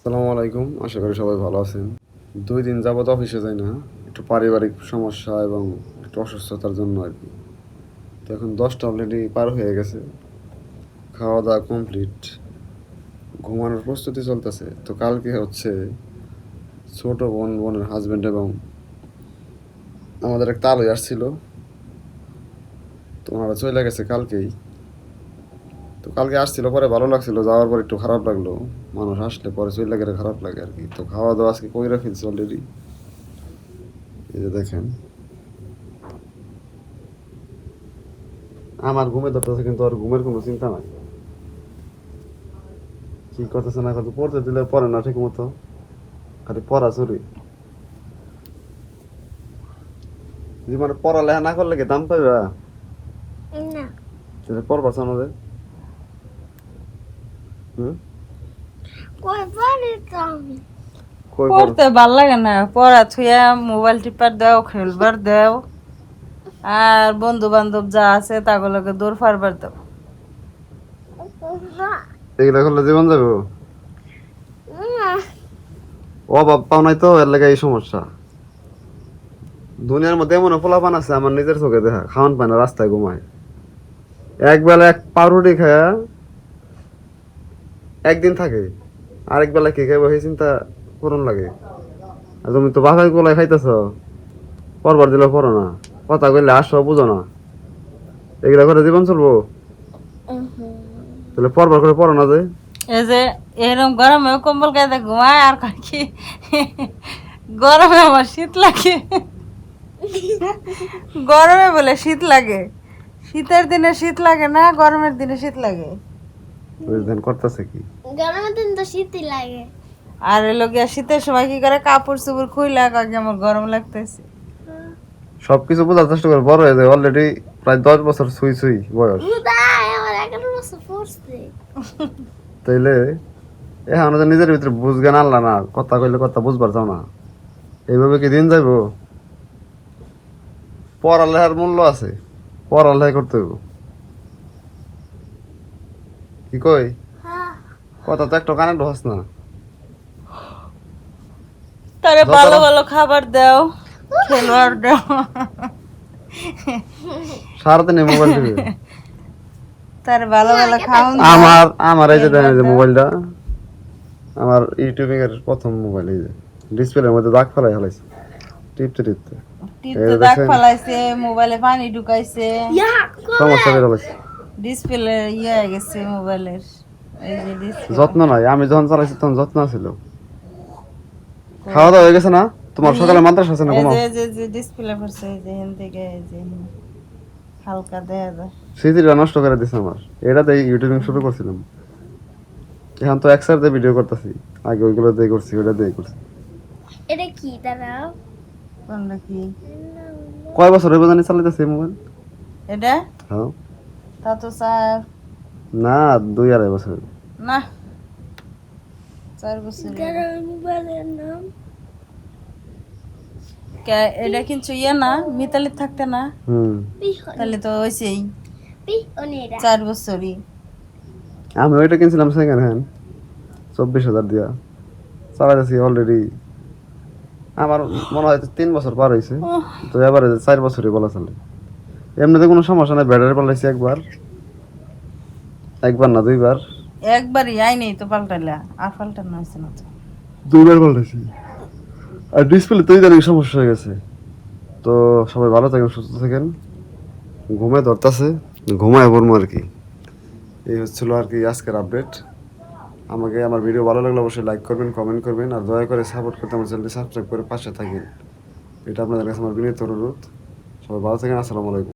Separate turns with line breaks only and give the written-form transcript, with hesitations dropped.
আসসালামু আলাইকুম, আশা করি সবাই ভালো আছেন। 2 দিন যাবত অফিসে যাই না, একটু পারিবারিক সমস্যা এবং একটু অসুস্থতার জন্য আর কি। তো এখন 10টা অলরেডি পার হয়ে গেছে, খাওয়া দাওয়া কমপ্লিট, ঘুমানোর প্রস্তুতি চলতেছে। তো কালকে হচ্ছে ছোট বোনের হাজব্যান্ড এবং আমাদের এক তালই আসছিল, তো ওনারা চলে গেছে কালকেই। তো কালকে আসছিল, পরে ভালো লাগছিল, যাওয়ার পর একটু খারাপ লাগলো। মানুষ আসলে পরে চলে গেলে খারাপ লাগে আর কি। তো খাওয়া দাওয়া আজকে কইরা ফেলছি অলরেডি, এই যে দেখেন। আমার ঘুমে ধরতেছে, কিন্তু আর ঘুমের কোনো চিন্তা নাই। কি করতেছে না করতে, পড়তে দিলে পড়ে না ঠিক মতো, খালি পড়া চুরি। জীবনে পড়ালেখা না করলে কি দাম পাইবা?
না,
তাহলে পড়বা আমাদের। হুম,
কই পারি তো আমি।
কই পড়।
পড়তে ভাল লাগে না, পড়া থুয়া মোবাইল টিপার দাও, খেলবার দাও, আর বন্ধু বান্ধব যা আছে তাগুলোকে দূর ফারবার দাও।
না,
এগুলা করলে জীবন যাবো।
না,
অভাব পাও নাই তো, এর লাগে এই সমস্যা। দুনিয়ার মধ্যে এমন পোলাপান আছে আমার নিজের চোখে দেখা, খাওয়ান পায় না, রাস্তায় ঘুমায়। একবেলা এক পাউরুটি খায়া একদিন থাকে, আরেক বেলা কি খাইবো সেই চিন্তা করুন লাগে। আর তুমি তো বাসায় গোলায় খাইতেছ, পরবার দিলে পড়ো না, কথা কইলে আসো বুঝো না, এগুলা করে জীবন চলবো? তাহলে পরবার করে পড়ো না যে।
এই যে এরকম গরমে কম্বল গায়ে ঘুমায় আর কয় কি গরমে আমার শীত লাগে, গরমে বলে শীত লাগে। শীতের দিনে শীত লাগে না, গরমের দিনে শীত লাগে।
ওই দিন করতেছে কি?
গরমের দিন তো শীতই লাগে।
আর এলো গিয়া শীতের সময় কি করে, কাপড় চোপড় খুইলা কয় কি আমার গরম লাগতেছে।
সবকিছু বোঝার চেষ্টা করে, বড় হয়ে যায় অলরেডি, প্রায় 10 বছর ছুঁই ছুঁই বয়স।
উদাই আমার 11 বছর পড়ছে।
তাইলে এখন যে নিজের ভিতরে বুঝ জ্ঞান আনলা না, কথা কইলে কথা বুঝবার চাও না, এইভাবে কি দিন যাইবো? পড়ালেখার মূল্য আছে, পড়ালেখা করতে হইব। কি কই,
হ্যাঁ,
কথা তো একটা কানেক্ট হস না।
তারে
যত
ভালো
রা-
ভালো খাবার দাও, খেলোয়ার দাও।
সারাদিন মোবাইল টিপে।
তার ভালো ভালো খাওন দাও।
আমার এই যে দেখেন, এই যে
খেলবার দাও।
মোবাইলটা আমার ইউটিউবিং এর প্রথম মোবাইল, এই যে ডিসপ্লের মধ্যে দাগ ফেলাই ফেলাইছে টিপতে টিপতে। এই
টিপতে
যে
দাগ
দেখছেন,
ফালাইছে, মোবাইলে পানি ঢুকাইছে,
ইয়া
সমস্যা বের হয়েছে।
ডিসপ্লে ইয়ে হয়ে গেছে মোবাইলের। এই যে ডিসপ্লে
যত্ন নাই, আমি যখন চালাইছি তখন যত্ন ছিল। খাওয়া দাওয়া হয়ে গেছে না তোমার? সকালে মাদ্রাসা আছে না?
এই
ঘুমাও।
যে ডিসপ্লে করছে, এই যে এখান থেকে এই যে হালকা দেখা যায়।
স্মৃতিটা নষ্ট করে দিছে আমার। এটা দিয়ে ইউটিউবিং শুরু করছিলাম, এখন তো একসাথে দিয়ে ভিডিও করতেছি। আগে ওইগুলো দিয়ে করছি, ওইটা দিয়ে করছি।
এটা কি দাঁড়াও?
কোনটা কি
কয় বছর হইব জানি চালাইতেছি এই মোবাইল?
এটা?
হ্যাঁ,
তা তো স্যার
না 2-2.5 বছর হইব।
না, 4 বছর।
দাঁড়াও, মোবাইলের নাম
এটা কিন্তু ইয়ে না, মিতালি থাকতে না,
হুম,
তাহলে তো হয়েছেই
অনেরা
4 বছরই।
আমি ওইটা কিনছিলাম সেকেন্ড হ্যান্ড, 24,000 দিয়া। চালাইতেছি অলরেডি, আমার মনে হয় 3 বছর পার হয়েছে। তো এবারে 4 বছরই বলা চলে। এমনিতে কোনো সমস্যা নাই, ব্যাটারি পাল্টাইছি একবার, একবার না 2বার।
একবারই আইনি তো পাল্টাইলা, আর পাল্টানো হয়েছে না তো।
2বার পাল্টাইছি। আর ডিসপ্লে তো ইদানিং সমস্যা হয়ে গেছে। তো সবাই ভালো থাকেন, সুস্থ থাকেন। ঘুমায় ধরতেছে, ঘুমায় পড়বো আর কি। এই হচ্ছিল আর কি আজকের আপডেট। আমাকে আমার ভিডিও ভালো লাগলে অবশ্যই লাইক করবেন, কমেন্ট করবেন, আর দয়া করে সাপোর্ট করতে আমার চ্যানেলটি সাবস্ক্রাইব করে পাশে থাকেন। এটা আপনাদের কাছে আমার বিনীত অনুরোধ। সবাই ভালো থাকেন, আসসালামু আলাইকুম।